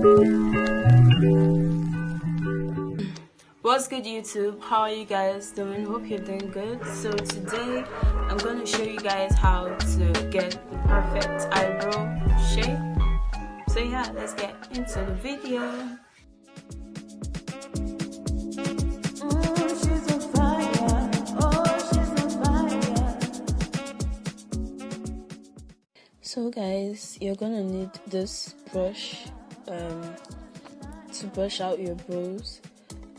What's good, YouTube? How are you guys doing? Hope you're doing good. So today I'm going to show you guys how to get the perfect eyebrow shape. So yeah, let's get into the video. So guys, you're gonna need this brush to brush out your brows.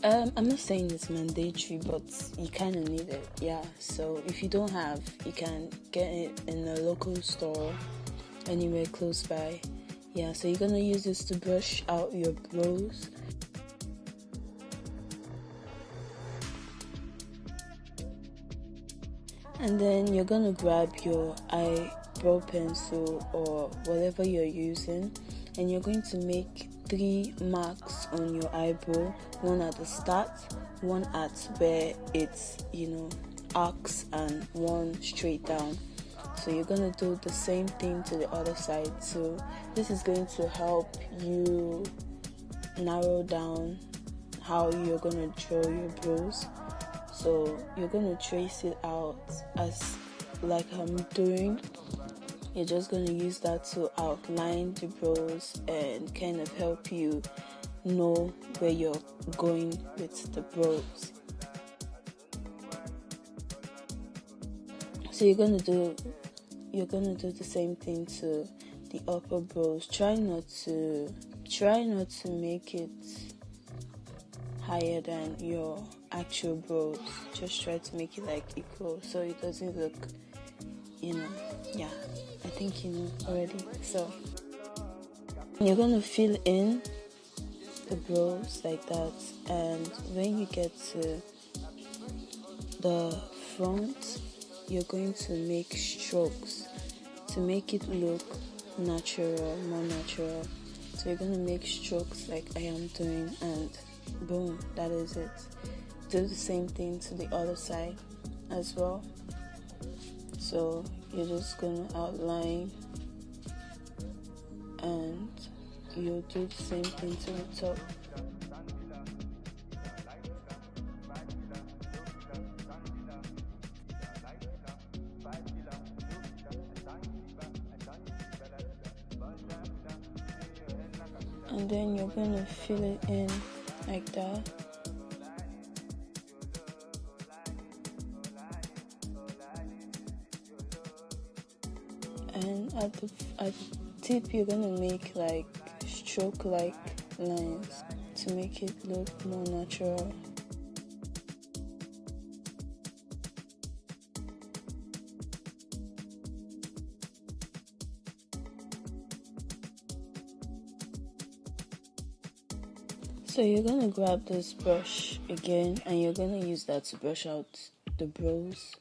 I'm not saying it's mandatory, but you kind of need it, yeah. So if you don't have, you can get it in a local store anywhere close by. Yeah, so you're gonna use this to brush out your brows. And then you're gonna grab your eyebrow pencil or whatever you're using, and you're going to make 3 marks on your eyebrow, one at the start, one at where it's arcs, and one straight down. So you're gonna do the same thing to the other side. So this is going to help you narrow down how you're gonna draw your brows. So you're gonna trace it out as like I'm doing. You're just going to use that to outline the brows and kind of help you know where you're going with the brows. So you're going to do the same thing to the upper brows. Try not to make it higher than your actual brows. Just try to make it like equal so it doesn't look, yeah. I think you know already. So you're gonna fill in the brows like that, and when you get to the front, you're going to make strokes to make it look natural, more natural. So you're gonna make strokes like I am doing, and boom, that is it. Do the same thing to the other side as well. So you're just gonna outline, and you'll do the same thing to the top. And then you're gonna fill it in like that. And at the tip, you're gonna make like stroke-like lines to make it look more natural. So you're gonna grab this brush again, and you're gonna use that to brush out the brows.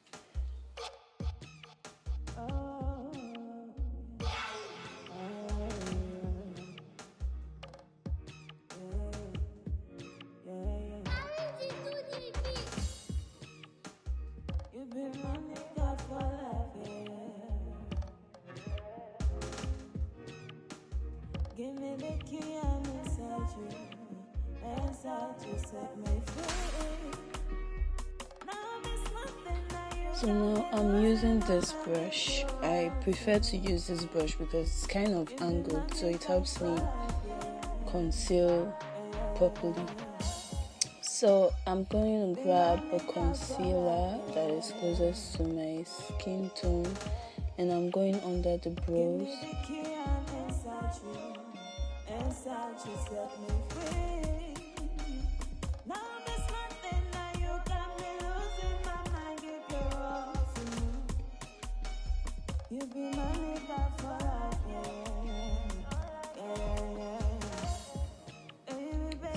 Give me the key and inside you set me free. So now I'm using this brush. I prefer to use this brush because it's kind of angled, so it helps me conceal properly. So I'm going to grab a concealer that is closest to my skin tone, and I'm going under the brows.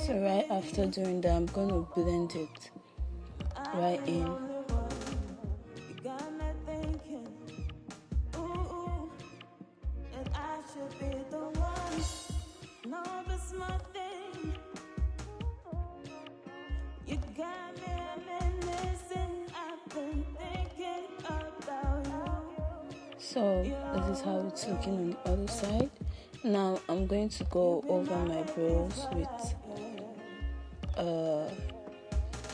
So right after doing that, I'm going to blend it right in. So this is how it's looking on the other side, Now I'm going to go over my brows with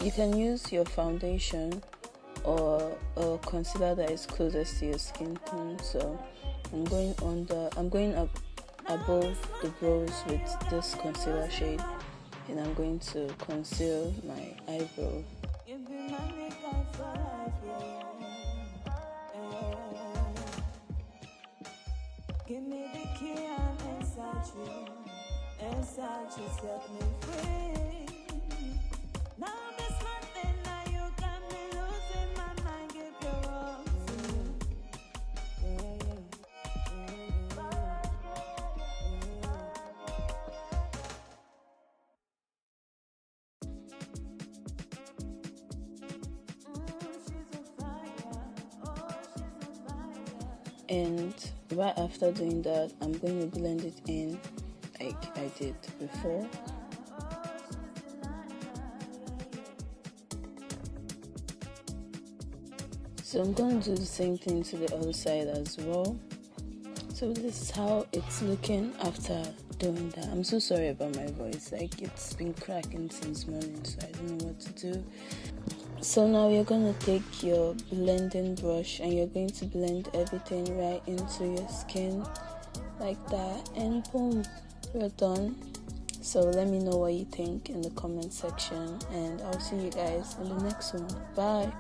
you can use your foundation or a concealer that is closest to your skin tone. So I'm going up above the brows with this concealer shade, and I'm going to conceal my eyebrow. Give me the key and inside you set me free. Now this nothing, now you got me losing my mind, give your all to me. And right after doing that, I'm going to blend it in like I did before. So I'm going to do the same thing to the other side as well. So this is how it's looking after doing that. I'm so sorry about my voice, like it's been cracking since morning, so I don't know what to do. So now you're going to take your blending brush and you're going to blend everything right into your skin like that, and boom, you're done. So let me know what you think in the comment section, and I'll see you guys in the next one. Bye.